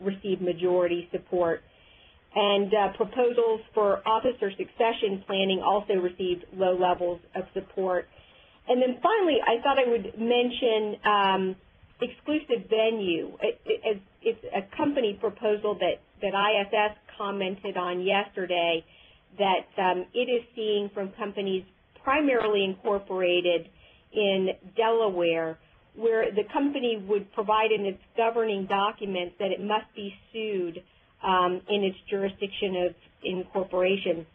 received majority support. And proposals for officer succession planning also received low levels of support. And then finally, I thought I would mention exclusive venue. It's a company proposal that ISS commented on yesterday that it is seeing from companies primarily incorporated in Delaware, where the company would provide in its governing documents that it must be sued in its jurisdiction of incorporation.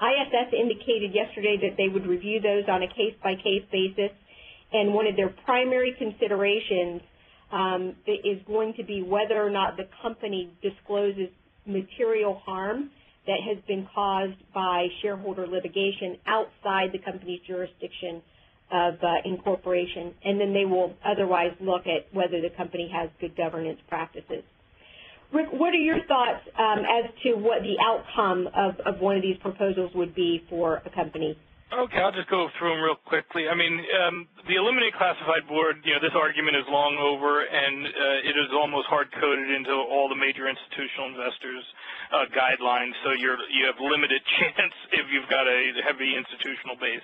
ISS indicated yesterday that they would review those on a case-by-case basis, and one of their primary considerations is going to be whether or not the company discloses material harm that has been caused by shareholder litigation outside the company's jurisdiction of incorporation, and then they will otherwise look at whether the company has good governance practices. Rick, what are your thoughts as to what the outcome of one of these proposals would be for a company? Okay, I'll just go through them real quickly. I mean, the Eliminate Classified Board, this argument is long over, and it is almost hard-coded into all the major institutional investors' guidelines, so you have limited chance if you've got a heavy institutional base.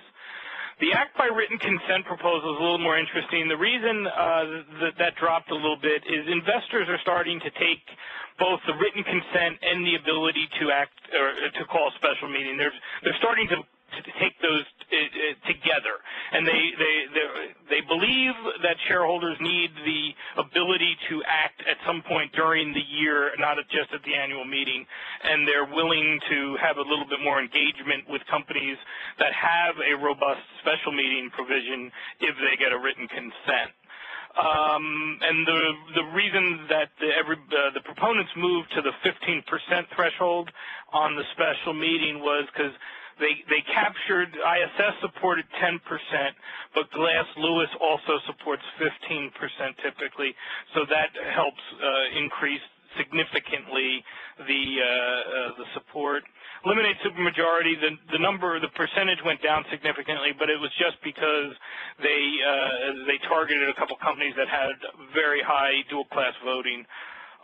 The act by written consent proposal is a little more interesting. The reason that dropped a little bit is investors are starting to take both the written consent and the ability to act or to call a special meeting. They're starting to take those together, and they believe that shareholders need the ability to act at some point during the year, not just at the annual meeting, and they're willing to have a little bit more engagement with companies that have a robust special meeting provision if they get a written consent. And the reason that the proponents moved to the 15% threshold on the special meeting was because they captured, ISS supported 10%, but Glass Lewis also supports 15% typically, so that helps increase significantly the support. eliminate supermajority, the percentage went down significantly, but it was just because they targeted a couple companies that had very high dual-class voting.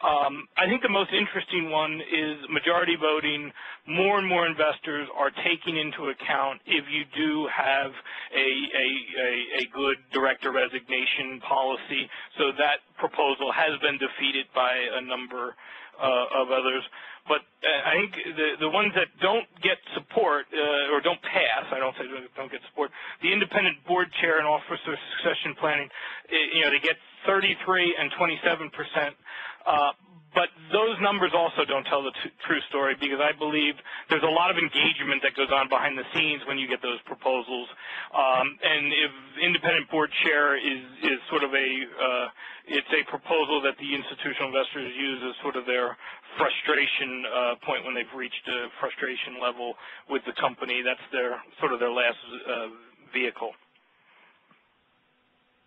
I think the most interesting one is majority voting. More and more investors are taking into account if you do have a good director resignation policy. So that proposal has been defeated by a number of others. But I think the ones that don't get support or don't pass, I don't say don't get support, the independent board chair and officer succession planning, they get 33 and 27%. But those numbers also don't tell the true story, because I believe there's a lot of engagement that goes on behind the scenes when you get those proposals. And if independent board chair is sort of it's a proposal that the institutional investors use as sort of their frustration point when they've reached a frustration level with the company. That's sort of their last vehicle.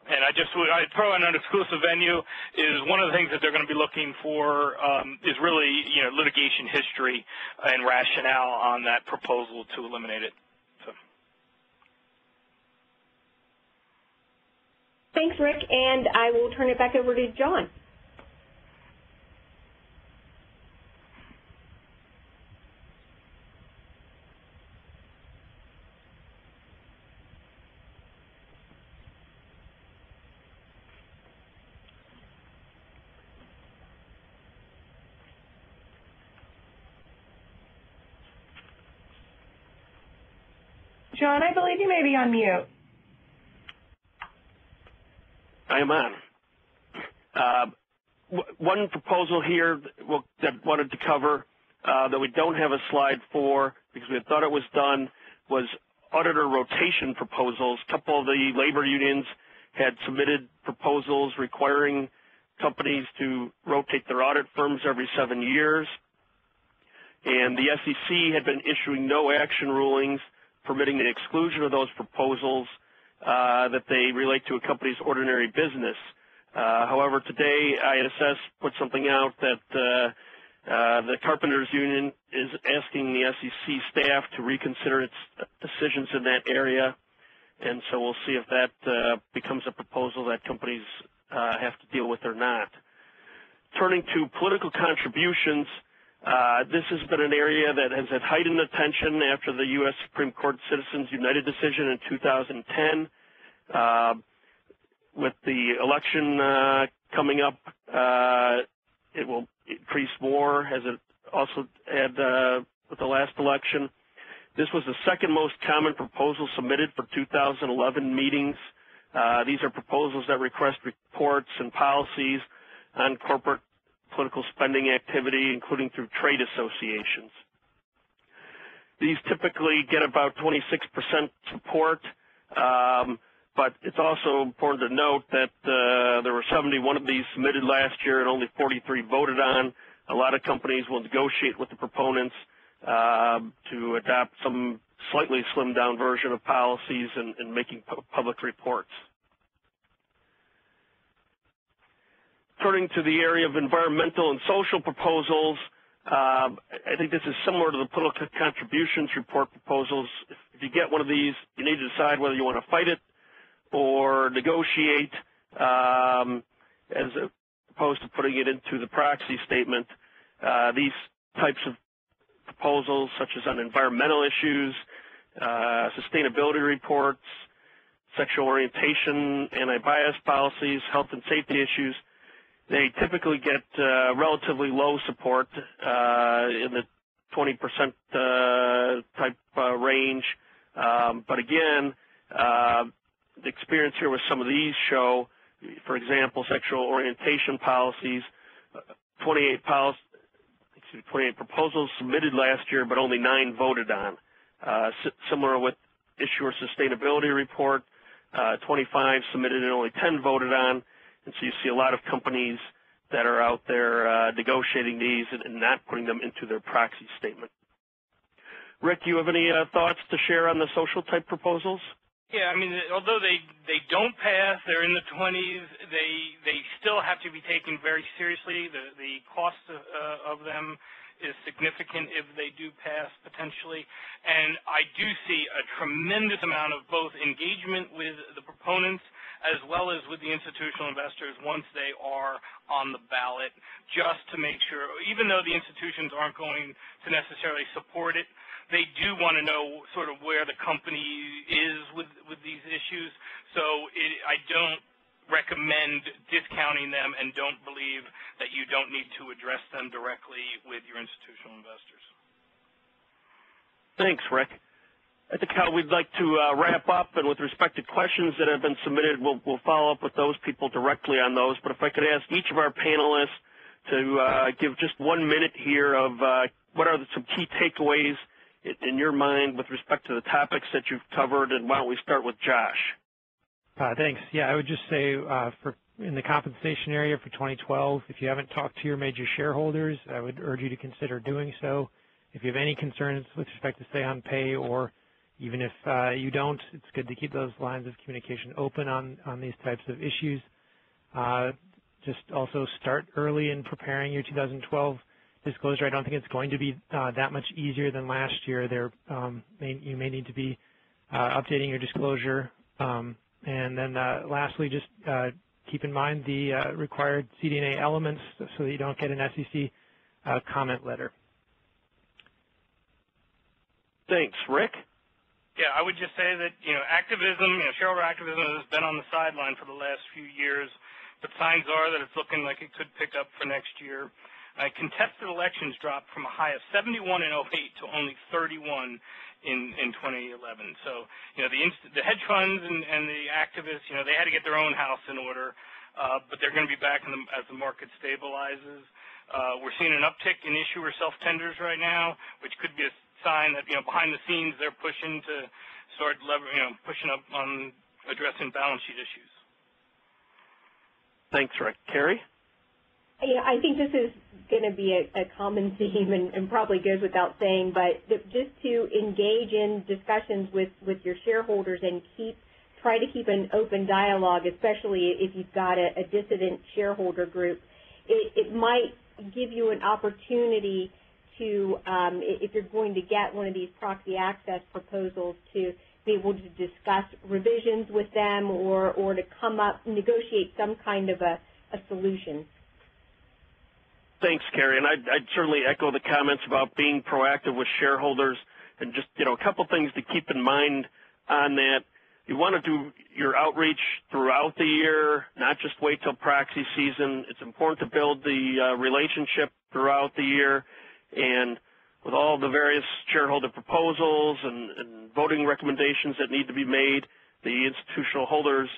And I throw in an exclusive venue is one of the things that they're going to be looking for is really litigation history and rationale on that proposal to eliminate it. So. Thanks, Rick, and I will turn it back over to John. John, I believe you may be on mute. I am on. One proposal here that I wanted to cover that we don't have a slide for because we thought it was done was auditor rotation proposals. A couple of the labor unions had submitted proposals requiring companies to rotate their audit firms every 7 years. And the SEC had been issuing no action rulings permitting the exclusion of those proposals that they relate to a company's ordinary business. However, today ISS put something out that the Carpenters Union is asking the SEC staff to reconsider its decisions in that area, and so we'll see if that becomes a proposal that companies have to deal with or not. Turning to political contributions, this has been an area that has had heightened attention after the U.S. Supreme Court Citizens United decision in 2010. With the election coming up, it will increase more, as it also had with the last election. This was the second most common proposal submitted for 2011 meetings. These are proposals that request reports and policies on corporate political spending activity, including through trade associations. These typically get about 26% support, but it's also important to note that there were 71 of these submitted last year and only 43 voted on. A lot of companies will negotiate with the proponents to adopt some slightly slimmed down version of policies and making public reports. Turning to the area of environmental and social proposals, I think this is similar to the political contributions report proposals. If you get one of these, you need to decide whether you want to fight it or negotiate as opposed to putting it into the proxy statement. These types of proposals, such as on environmental issues, sustainability reports, sexual orientation, anti-bias policies, health and safety issues, they typically get relatively low support in the 20% type range. But again, the experience here with some of these show, for example, sexual orientation policies, 28 proposals submitted last year, but only 9 voted on. Similar with issuer sustainability report, 25 submitted and only 10 voted on. And so you see a lot of companies that are out there negotiating these and not putting them into their proxy statement. Rick, you have any thoughts to share on the social type proposals? Yeah, I mean, although they don't pass, they're in the 20s, they still have to be taken very seriously. The cost of them is significant if they do pass potentially. And I do see a tremendous amount of both engagement with the proponents as well as with the institutional investors once they are on the ballot, just to make sure, even though the institutions aren't going to necessarily support it, they do want to know sort of where the company is with these issues. So I don't recommend discounting them and don't believe that you don't need to address them directly with your institutional investors. Thanks, Rick. I think how we'd like to wrap up, and with respect to questions that have been submitted, we'll follow up with those people directly on those. But if I could ask each of our panelists to give just 1 minute here of what are some key takeaways in your mind with respect to the topics that you've covered, and why don't we start with Josh? Thanks. Yeah, I would just say in the compensation area for 2012, if you haven't talked to your major shareholders, I would urge you to consider doing so. If you have any concerns with respect to stay on pay, or even if you don't, it's good to keep those lines of communication open on these types of issues. Just also start early in preparing your 2012 disclosure. I don't think it's going to be that much easier than last year. You may need to be updating your disclosure. And then lastly, just keep in mind the required CD&A elements so that you don't get an SEC comment letter. Thanks. Rick? Yeah, I would just say that, activism, shareholder activism has been on the sideline for the last few years, but signs are that it's looking like it could pick up for next year. Contested elections dropped from a high of 71 in 2008 to only 31 in 2011. So, the hedge funds and the activists, they had to get their own house in order, but they're going to be back as the market stabilizes. We're seeing an uptick in issuer self-tenders right now, which could be a sign that, behind the scenes they're pushing to start pushing up on addressing balance sheet issues. Thanks, Rick. Carrie? I think this is going to be a common theme and probably goes without saying, but just to engage in discussions with your shareholders and try to keep an open dialogue, especially if you've got a dissident shareholder group. It might give you an opportunity to, if you're going to get one of these proxy access proposals, to be able to discuss revisions with them or to negotiate some kind of a solution. Thanks, Carrie. And I'd certainly echo the comments about being proactive with shareholders, and just, a couple things to keep in mind on that. You want to do your outreach throughout the year, not just wait till proxy season. It's important to build the relationship throughout the year. And with all the various shareholder proposals and voting recommendations that need to be made, the institutional holders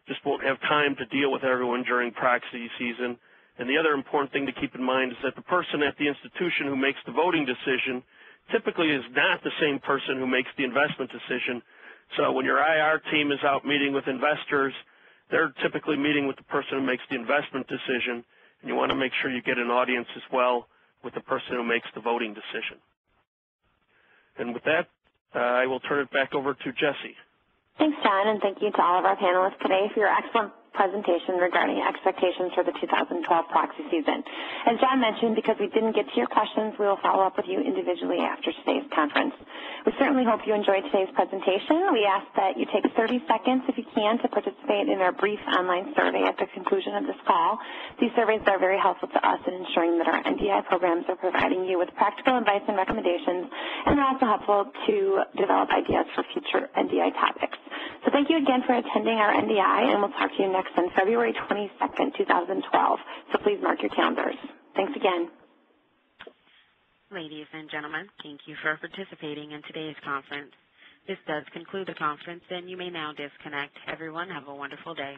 just won't have time to deal with everyone during proxy season. And the other important thing to keep in mind is that the person at the institution who makes the voting decision typically is not the same person who makes the investment decision. So when your IR team is out meeting with investors, they're typically meeting with the person who makes the investment decision, and you want to make sure you get an audience as well with the person who makes the voting decision. And with that, I will turn it back over to Jessie. Thanks, John, and thank you to all of our panelists today for your excellent presentation regarding expectations for the 2012 proxy season. As John mentioned, because we didn't get to your questions, we will follow up with you individually after today's conference. We certainly hope you enjoyed today's presentation. We ask that you take 30 seconds, if you can, to participate in our brief online survey at the conclusion of this call. These surveys are very helpful to us in ensuring that our NDI programs are providing you with practical advice and recommendations, and they're also helpful to develop ideas for future NDI topics. So thank you again for attending our NDI, and we'll talk to you next on February 22nd, 2012. So please mark your calendars. Thanks again. Ladies and gentlemen, thank you for participating in today's conference. This does conclude the conference, and you may now disconnect. Everyone, have a wonderful day.